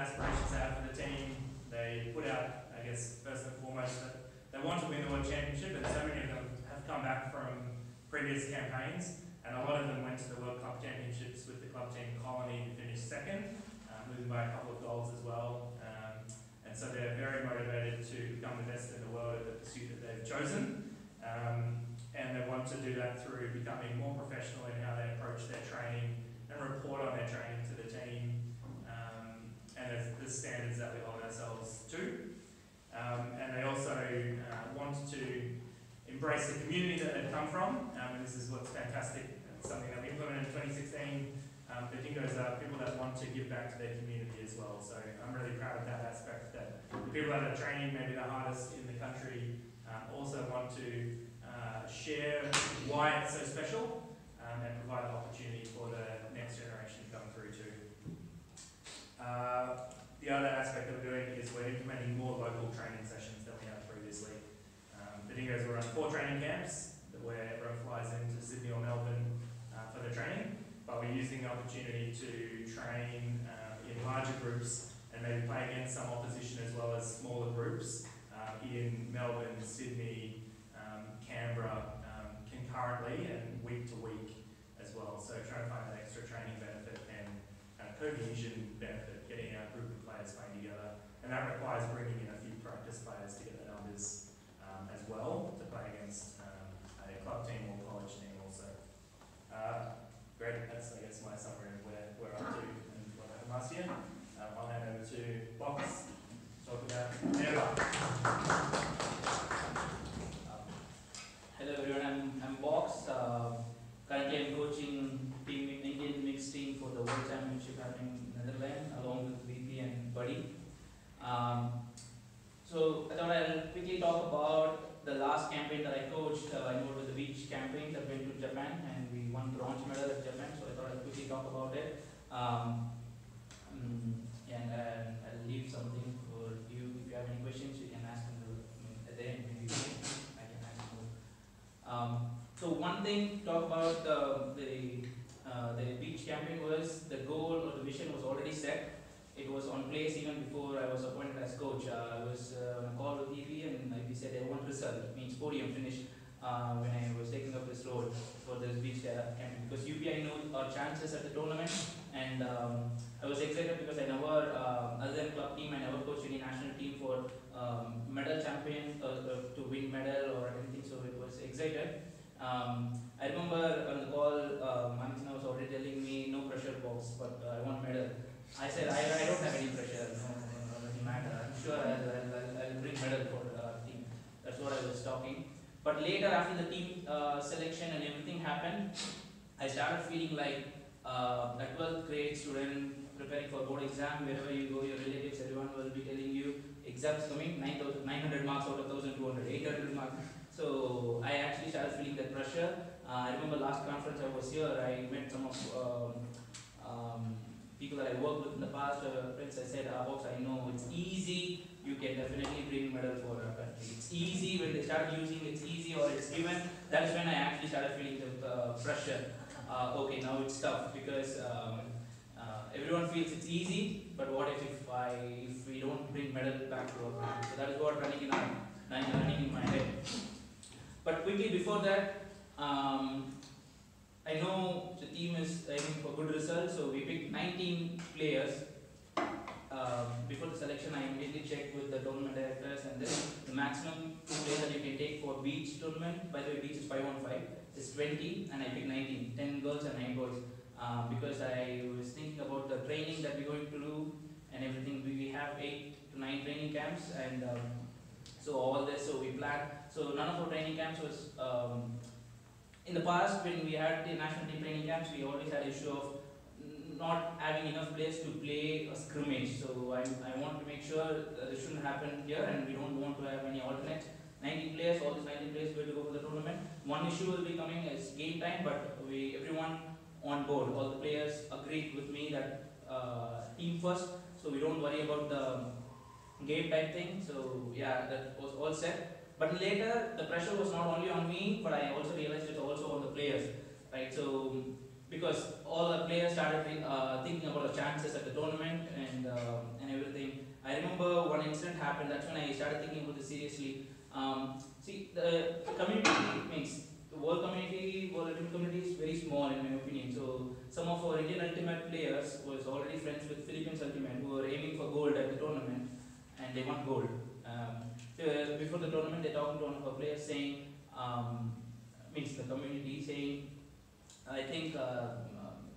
aspirations they have for the team. They put out, I guess, first and foremost, that they want to win the World Championship, and so many of them have come back from previous campaigns, and a lot of them went to the World Cup Championships with the club team Colony, who finished second, losing by a couple of goals as well. And so they're very motivated to become the best in the world at the pursuit that they've chosen. And they want to do that through becoming more professional in how they approach their training and report on their training to the team, and the standards that we hold ourselves to. And they also want to embrace the community that they've come from, and this is what's fantastic. It's something that we implemented in 2016. The Dingoes are people that want to give back to their community as well. So I'm really proud of that aspect, that the people that are training maybe the hardest in the country also want to share why it's so special, and provide the opportunity for the next generation to come through too. The other aspect that we're doing is we're implementing more local training sessions than we have previously. The Dingoes will run 4 training camps where everyone flies into Sydney or Melbourne for the training, but we're using the opportunity to train in larger groups and maybe play against some opposition as well as smaller groups in Melbourne, Sydney, Canberra, concurrently and week to week as well. So trying to find that extra training benefit and cohesion benefit, getting our group of players playing together, and that requires bringing in a few practice players to get the numbers as well to play against a club team or college team also. Great, that's I guess my summary of where we're up to and what happened last year. I'll hand over to Box to talk about Neva. Hello everyone, I'm Box. Currently I'm coaching Indian mixed team for the World Championship happening in Netherlands along with VP and Buddy. So I thought I'll quickly talk about the last campaign that I coached. I moved to the beach campaign that went to Japan and we won bronze medal at Japan, so I thought I'll quickly talk about it. And I'll leave something for you. If you have any questions, you can ask them at the end. Maybe I can ask more. So one thing to talk about the beach campaign was the goal or the vision was already set. It was on place even before I was appointed as coach. I was on a call with EP and EP said I want result, means podium finish, when I was taking up this role for this beach campaign. Because UPI knew our chances at the tournament, and I was excited because I never, other than club team, I never coached any national team for medal champion to win medal or anything, so it was excited. I remember on the call, Manithana was already telling me no pressure Box, but I want medal. I said I don't have any pressure, no doesn't matter. I'm sure I'll bring medal for the team. That's what I was talking. But later, after the team selection and everything happened, I started feeling like a 12th grade student preparing for board exam. Wherever you go, your relatives, everyone will be telling you exams coming, 900 marks out of 1,200, 800 marks. So I actually started feeling that pressure. I remember last conference I was here, I met some of people that I worked with in the past, friends. I said, Box, I know it's easy, you can definitely bring medal for our country. It's easy, when they start using it's easy or it's given, that's when I actually started feeling the pressure. Okay, now it's tough because everyone feels it's easy, but what if we don't bring medal back to our country? So that is what running in my head. But quickly before that, I know the team is aiming for good results, so we picked 19 players. Before the selection, I immediately checked with the tournament directors, and then the maximum 2 players that you can take for beach tournament, by the way, beach is 5-on-5, is 20, and I picked 19, 10 girls and 9 boys, because I was thinking about the training that we're going to do and everything. We have 8 to 9 training camps, and so all this, so we planned. So none of our training camps was. In the past, when we had the national team training camps, we always had issue of not having enough players to play a scrimmage. So I want to make sure this shouldn't happen here, and we don't want to have any alternates. 19 players, all these 19 players will go for the tournament. One issue will be coming as game time, but everyone on board, all the players agreed with me that team first, so we don't worry about the game time thing. So yeah, that was all set. But later, the pressure was not only on me, but I also realized it's also on the players, right? So because all the players started thinking about the chances at the tournament and happened, that's when I started thinking about this seriously. See, the community means the world ultimate community is very small in my opinion. So some of our Indian ultimate players was already friends with Philippines ultimate who were aiming for gold at the tournament, and they won gold. Before the tournament, they talked to one of our players saying, means the community saying, I think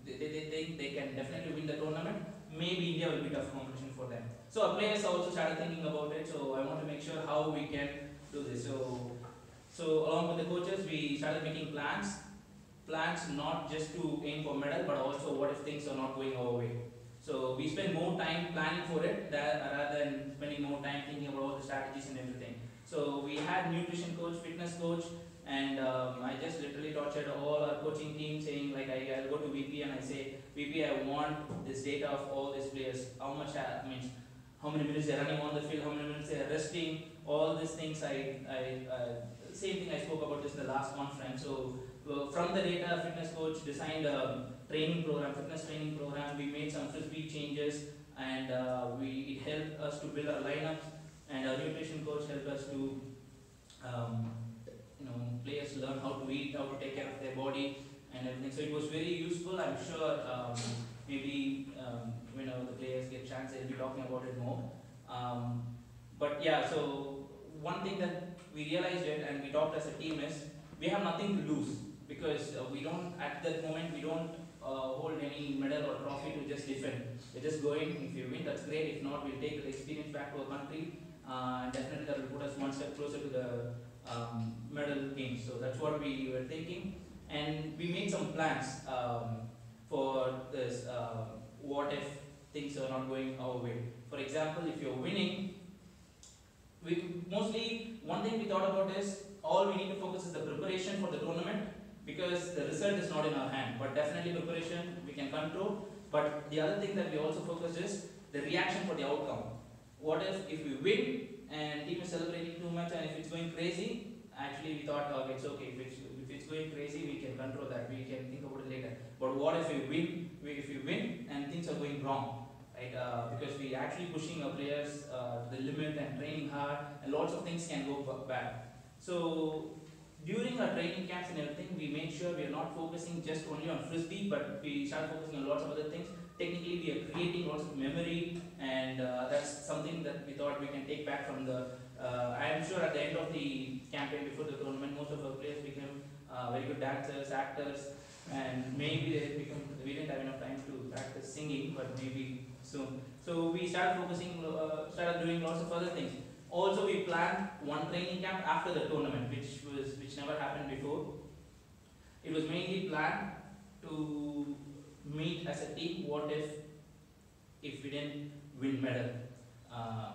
they think they can definitely win the tournament. Maybe India will be tough competition for them. So our players also started thinking about it. So I want to make sure how we can do this. So along with the coaches, we started making plans. Plans not just to aim for medal, but also what if things are not going our way. So we spend more time planning for it rather than spending more time thinking about all the strategies and everything. So we had nutrition coach, fitness coach, and I just literally tortured all our coaching team, saying like I'll go to VP and I say, VP, I want this data of all these players, how much means how many minutes they're running on the field, how many minutes they're resting, all these things. Same thing I spoke about this in the last conference. So from the data, fitness coach designed a training program, fitness training program. We made some frisbee changes, and it helped us to build our lineups, and our nutrition coach helped us to players learn how to eat, how to take care of their body and everything. So it was very useful. I'm sure maybe whenever the players get chance, they'll be talking about it more. But yeah, so one thing that we realized it and we talked as a team is we have nothing to lose, because we don't, at that moment, we don't hold any medal or trophy to just defend. We're just going, if you win, that's great. If not, we'll take the experience back to our country. Definitely that will put us one step closer to the medal games. So that's what we were thinking, and we made some plans for this. What if things are not going our way? For example, if you're winning, one thing we thought about is all we need to focus is the preparation for the tournament, because the result is not in our hand, but definitely preparation we can control. But the other thing that we also focus is the reaction for the outcome. What if we win and team is celebrating too much, and if it's going crazy, actually we thought, okay, it's okay. If it's going crazy, we can control that. We can think about it later. But what if we win and things are going wrong, right? Because we actually pushing our players to the limit and training hard, and lots of things can go bad. So during our training camps and everything, we made sure we are not focusing just only on frisbee, but we start focusing on lots of other things. Technically, we are creating lots of memory, and that's something that we thought we can take back from the. I am sure at the end of the campaign before the tournament, most of our players became very good dancers, actors, and maybe they become. We didn't have enough time to practice singing, but maybe soon. So we started started doing lots of other things. Also, we planned one training camp after the tournament, which never happened before. It was mainly planned to meet as a team. What if we didn't win medal?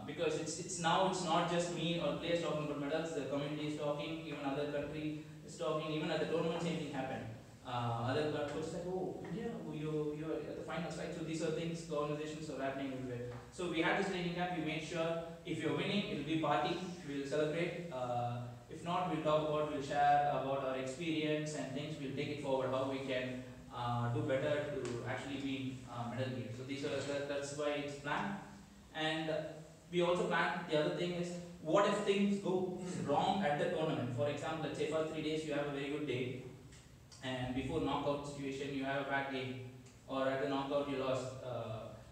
Because it's not just me or players talking about medals. The community is talking. Even other country is talking. Even at the tournament, same thing happened. Other coaches like, oh, India, you're at the finals, right? So these are things, conversations are happening everywhere. So we had this training camp. We made sure if you're winning, it'll be party. We'll celebrate. If not, we'll share about our experience and things. We'll take it forward, how we can do better to actually be medal gear. So that's why it's planned. And we also plan, the other thing is, what if things go wrong at the tournament? For example, let's say for 3 days you have a very good day, and before knockout situation you have a bad day, or at the knockout you lost.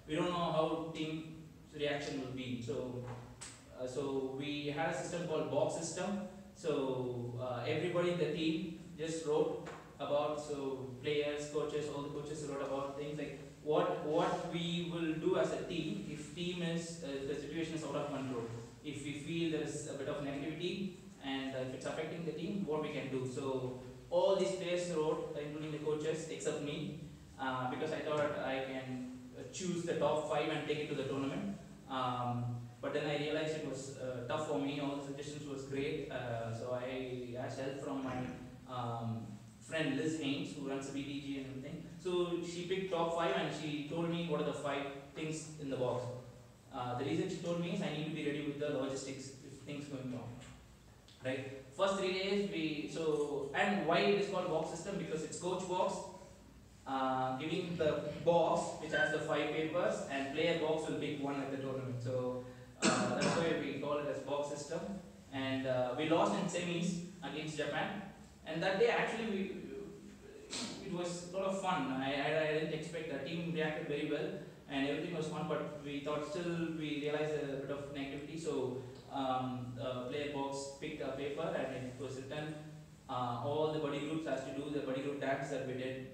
We don't know how team reaction will be. So we had a system called box system. So everybody in the team just wrote about, so players, coaches, all the coaches wrote about things like what we will do as a team if the situation is out of control. If we feel there is a bit of negativity and if it's affecting the team, what we can do. So all these players wrote, including the coaches, except me, because I thought I can choose the top 5 and take it to the tournament. But then I realized it was tough for me. All the suggestions was great. So I asked help from my friend Liz Haynes, who runs the BTG and everything. So she picked top 5 and she told me what are the 5 things in the box. The reason she told me is I need to be ready with the logistics if things going wrong. Right? First 3 days and why it is called box system? Because it's coach box, giving the box which has the 5 papers, and player box will pick one at the tournament. So that's why we call it as box system. And we lost in semis against Japan. And that day actually it was a lot of fun. I didn't expect the team reacted very well and everything was fun, but we thought still we realized a bit of negativity. So player box picked a paper and it was written all the buddy groups has to do the buddy group dance that we did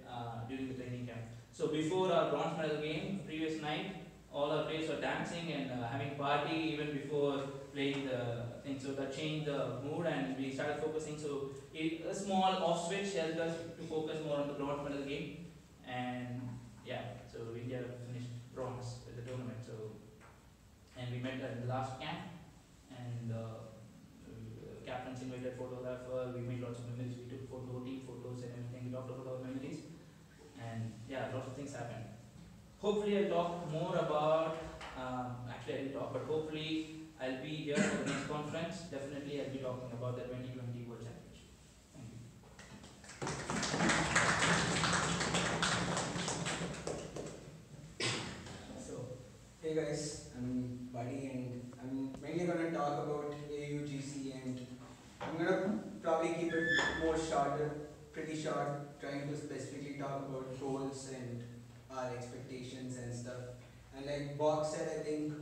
during the training camp. So before our bronze medal game, previous night, all our players were dancing and having party even before playing the thing. So that changed the mood and we started focusing. So a small off switch helped us to focus more on the bronze medal game. And yeah, so India finished bronze with the tournament. So and we met at the last camp and captains invited photographer. We made lots of memories. We took team photos and everything. We talked about our memories. And yeah, lots of things happened. Hopefully I'll talk more about, actually I didn't talk, but hopefully I'll be here for the next conference. Definitely I'll be talking about the 2020 World Championship. Thank you. So, hey guys, I'm Buddy and I'm mainly going to talk about AUGC and I'm going to probably keep it more shorter, pretty short, trying to specifically talk about goals and our expectations and stuff. And like Bob said, I think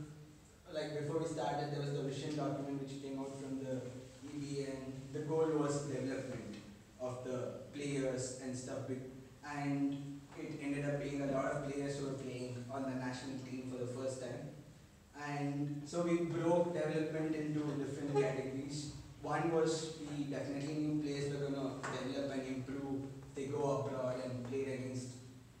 like before we started there was the vision document which came out from the EB and the goal was development of the players and stuff, and it ended up being a lot of players who were playing on the national team for the first time. And so we broke development into different categories. One was we definitely knew players were going to develop and improve. They go abroad and play against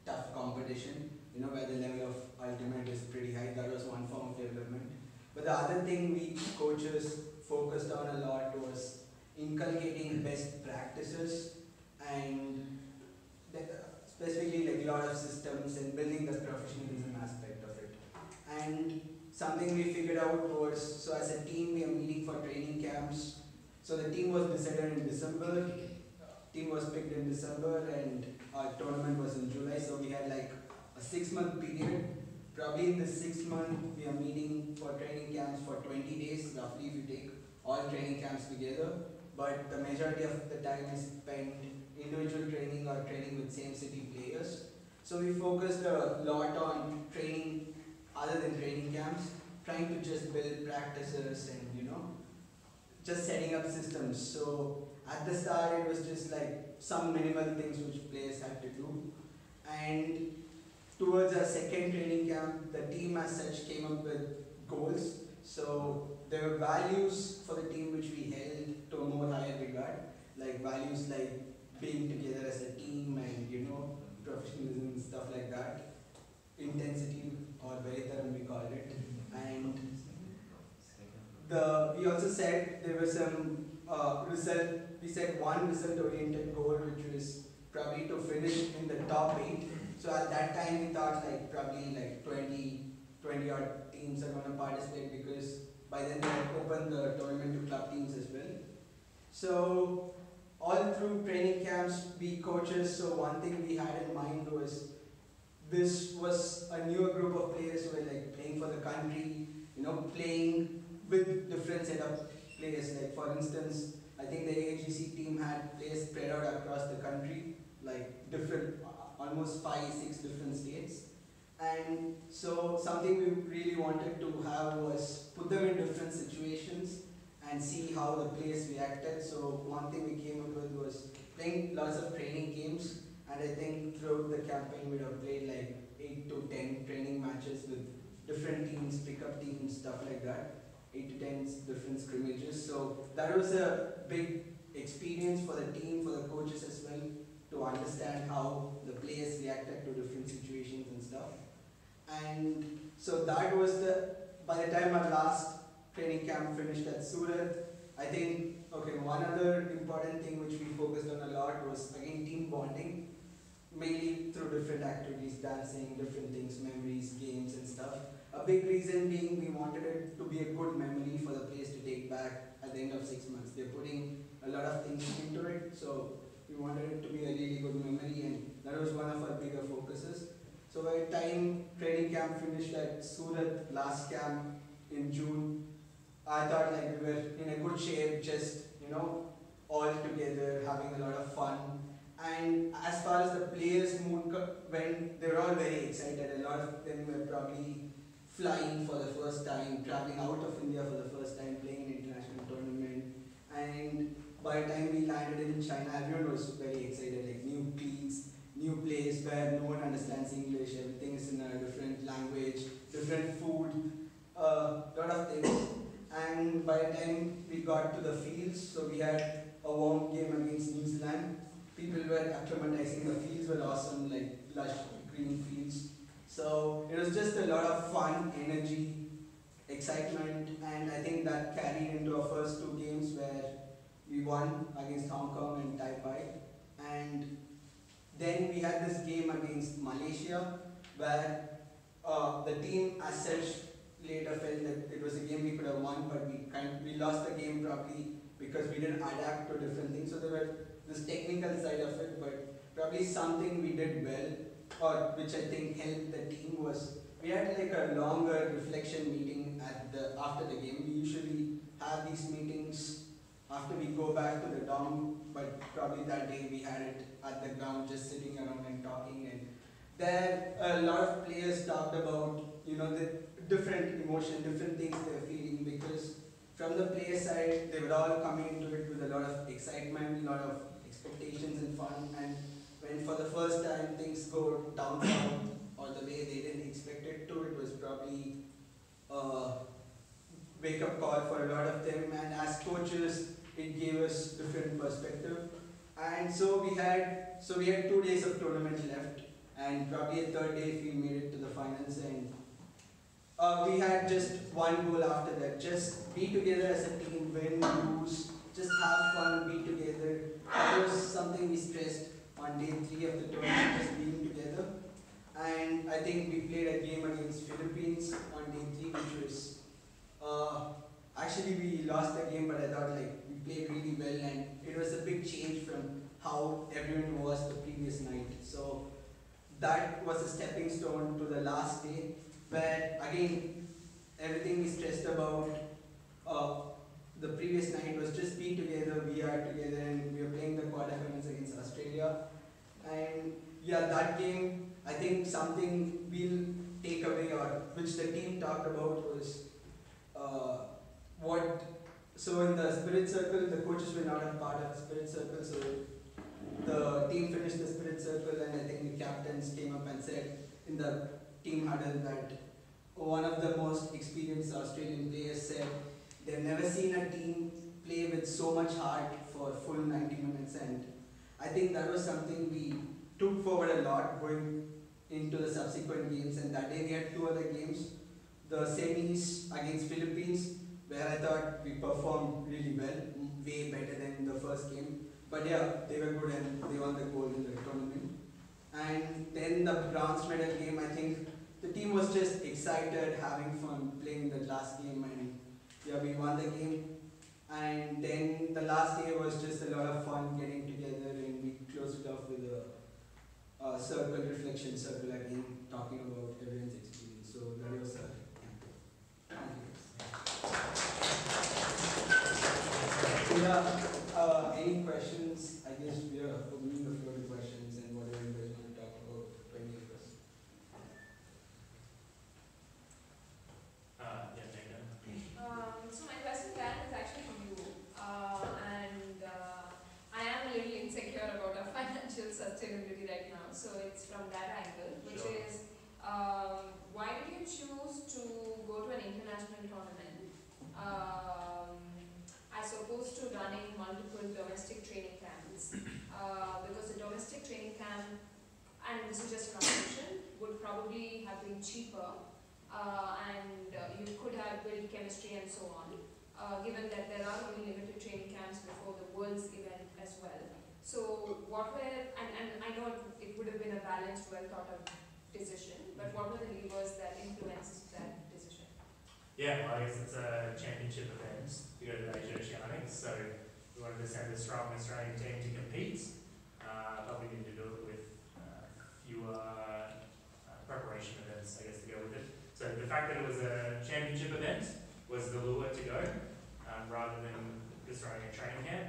tough competition, you know, where the level of ultimate is pretty high. That was one form of development. But the other thing we coaches focused on a lot was inculcating best practices and specifically like a lot of systems and building the professionalism aspect of it. And something we figured out was, so as a team we are meeting for training camps. So the team was decided in December, team was picked in December and our tournament was in July. So we had like a 6-month period. Probably in this 6 month we are meeting for training camps for 20 days roughly if you take all training camps together. But the majority of the time is spent individual training or training with same city players. So we focused a lot on training other than training camps, trying to just build practices and just setting up systems. So at the start it was just like some minimal things which players had to do. And towards our second training camp, the team as such came up with goals. So there were values for the team which we held to a more higher regard, like values like being together as a team and professionalism and stuff like that. Intensity or Veritaram we called it. And we also said there was some we set one result oriented goal which was probably to finish in the top 8. So at that time we thought like probably like 20 odd teams are going to participate because by then they had opened the tournament to club teams as well. So all through training camps we coaches, so one thing we had in mind was this was a newer group of players who were like playing for the country, playing with different set of players. Like for instance, I think the AGC team had players spread out across the country, like different, almost 5-6 different states. And so something we really wanted to have was put them in different situations and see how the players reacted. So one thing we came up with was playing lots of training games, and I think throughout the campaign we would have played like 8 to 10 training matches with different teams, pickup teams, stuff like that. 8 to 10 different scrimmages. So that was a big experience for the team, for the coaches as well, to understand how the players reacted to different situations and stuff. And so that was by the time our last training camp finished at Surat, I think, one other important thing which we focused on a lot was again team bonding, mainly through different activities, dancing, different things, memories, games and stuff. A big reason being we wanted it to be a good memory for the players to take back at the end of 6 months. They're putting a lot of things into it, so we wanted it to be a really good memory, and that was one of our bigger focuses. So by the time training camp finished at Surat, last camp in June, I thought like we were in a good shape, just all together, having a lot of fun. And as far as the players' mood went, they were all very excited. A lot of them were probably flying for the first time, traveling out of India for the first time, playing an international tournament. And by the time we landed in China, everyone was very excited, like new cleats, new place where no one understands English, everything is in a different language, different food, lot of things. And by the time we got to the fields, so we had a warm game against New Zealand. People were acclimatizing, the fields were awesome, like lush green fields. So it was just a lot of fun, energy, excitement, and I think that carried into our first two games where we won against Hong Kong and Taipei. And then we had this game against Malaysia where the team as such later felt that it was a game we could have won, but we lost the game probably because we didn't adapt to different things. So there were this technical side of it, but probably something we did well, or which I think helped the team, was we had like a longer reflection meeting after the game. We usually have these meetings after we go back to the dorm, but probably that day we had it at the ground, just sitting around and talking. And there a lot of players talked about the different emotion, different things they were feeling, because from the player side they were all coming into it with a lot of excitement, a lot of expectations and fun. And when for the first time things go down south or the way they didn't expect it to, it was probably a wake-up call for a lot of them. And as coaches, it gave us different perspective. And so we had 2 days of tournament left, and probably a third day if we made it to the finals. And we had just one goal after that: just be together as a team, win, lose, just have fun, be together. That was something we stressed on day 3 of the tournament, just being together. And I think we played a game against Philippines on day 3, which was actually we lost the game, but I thought like we played really well, and it was a big change from how everyone was the previous night. So that was a stepping stone to the last day, where again everything we stressed about the previous night was just be together, we are together, and we are playing the quarterfinals against Australia. And yeah, that game, I think something we'll take away, or which the team talked about, was so in the Spirit Circle, the coaches were not a part of the Spirit Circle, so the team finished the Spirit Circle, and I think the captains came up and said in the team huddle that one of the most experienced Australian players said they've never seen a team play with so much heart for full 90 minutes. And I think that was something we took forward a lot going into the subsequent games. And that day we had 2 other games: the semis against Philippines, where I thought we performed really well, way better than the first game. But yeah, they were good and they won the gold in the tournament. And then the bronze medal game, I think the team was just excited, having fun, playing the last game, and yeah, we won the game. And then the last day was just a lot of fun getting together, and we closed it off with a reflection circle again, talking about everyone's experience. So that was any questions? I guess we are opening the floor to questions and whatever you guys want to talk about, any of us. So my question, Dan, is actually for you. I am a little insecure about our financial sustainability right now. So it's from that angle, which is, why did you choose to go to an international tournament as opposed to running multiple domestic training camps? Because the domestic training camp, and this is just an assumption, would probably have been cheaper, and you could have built chemistry and so on, given that there are only limited training camps before the Worlds event as well. So what were, and I know it would have been a balanced, well thought out decision, but what were the levers that influenced that decision? Yeah, well, I guess it's a championship event to go to the Asia Oceanics, so we wanted to send a strong Australian team to compete, but we needed to do it with fewer preparation events, I guess, to go with it. So the fact that it was a championship event was the lure to go, rather than just running a training camp.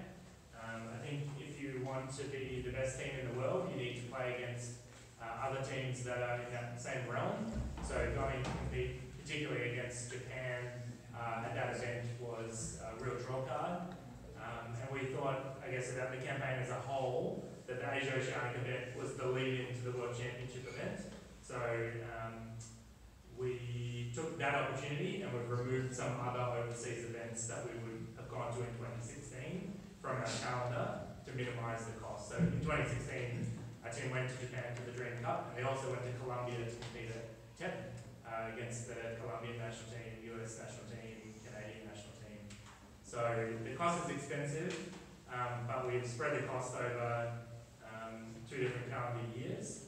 I think if you want to be the best team in the world, you need to play against other teams that are in that same realm. So going to compete particularly against Japan at that event was a real draw card. And we thought, I guess, about the campaign as a whole, that the Asia Oceanic event was the lead into the World Championship event. So we took that opportunity and we've removed some other overseas events that we would have gone to in 2016 from our calendar to minimise the cost. So in 2016, our team went to Japan for the Dream Cup, and they also went to Colombia to compete at TEP against the Colombian national team, US national team, Canadian national team. So the cost is expensive, but we've spread the cost over 2 different calendar years,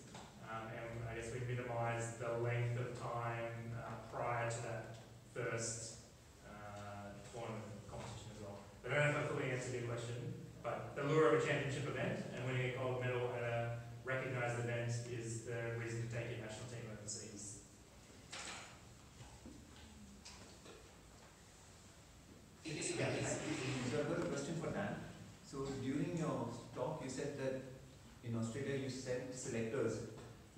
and I guess we minimised the length of time prior to that first tournament competition as well. I don't know if I fully answered your question, but the lure of a championship event and winning a gold medal at a recognised event is the reason to take your national team overseas. Yeah, so I've got a question for Dan. So during your talk, you said that in Australia you sent selectors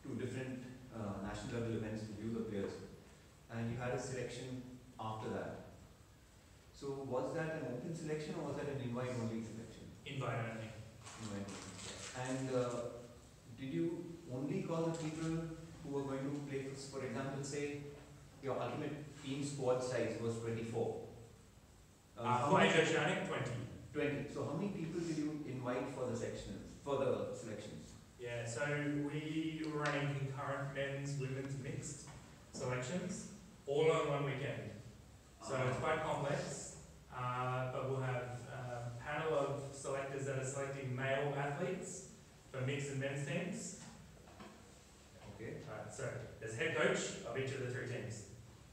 to different national level events to view the players, and you had a selection after that. So was that an open selection or was that an invite-only selection? Invite only. Invite only. And did you only call the people who were going to play, for example, say your ultimate team squad size was 24? For Asia Oceanic, 20. 20. So how many people did you invite for the sectionals, for the selections? Yeah, so we were running concurrent men's, women's mixed selections, all on one weekend. So it's quite complex, but we'll have a panel of selectors that are selecting male athletes for mixed and men's teams. Okay. So there's head coach of each of the 3 teams.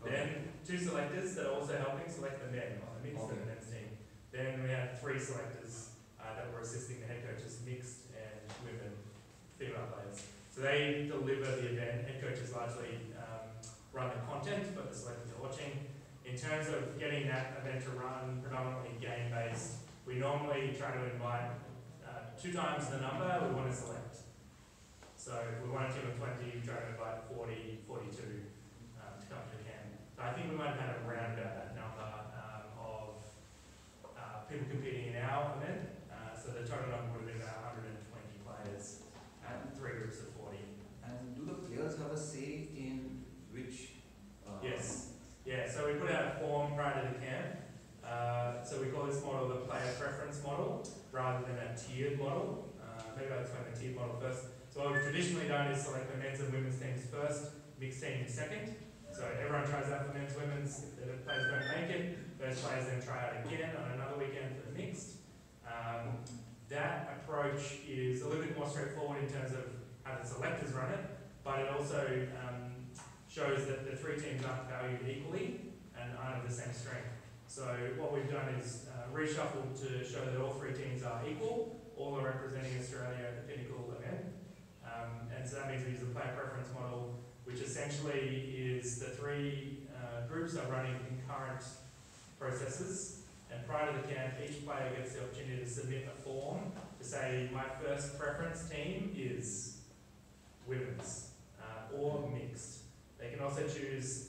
Then 2 selectors that are also helping select the men on the mixed and the men's team. Then we have 3 selectors that were assisting the head coaches, mixed and women, female players. So they deliver the event. Head coaches largely run the content, but the selectors are watching. In terms of getting that event to run predominantly game-based, we normally try to invite 2 times the number we want to select. So if we want a team of 20, we try to invite 40, 42 to come to the camp. So I think we might have had around about that number of people competing in our event. So the total number would have been about 120 players and 3 groups of 40. And do the players have a say in which? Yes. Yeah, so we put out a form prior to the camp. So we call this model the player preference model rather than a tiered model. Maybe I'll explain the tiered model first. So what we've traditionally done is select the men's and women's teams first, mixed team second. So everyone tries out for men's, women's. If the players don't make it, those players then try out again on another weekend for the mixed. That approach is a little bit more straightforward in terms of how the selectors run it, but it also shows that the 3 teams aren't valued equally and aren't of the same strength. So what we've done is reshuffled to show that all 3 teams are equal, all are representing Australia at the pinnacle event. And so that means we use the player preference model, which essentially is the 3 groups are running concurrent processes. And prior to the camp, each player gets the opportunity to submit a form to say, my first preference team is women's or mixed. They can also choose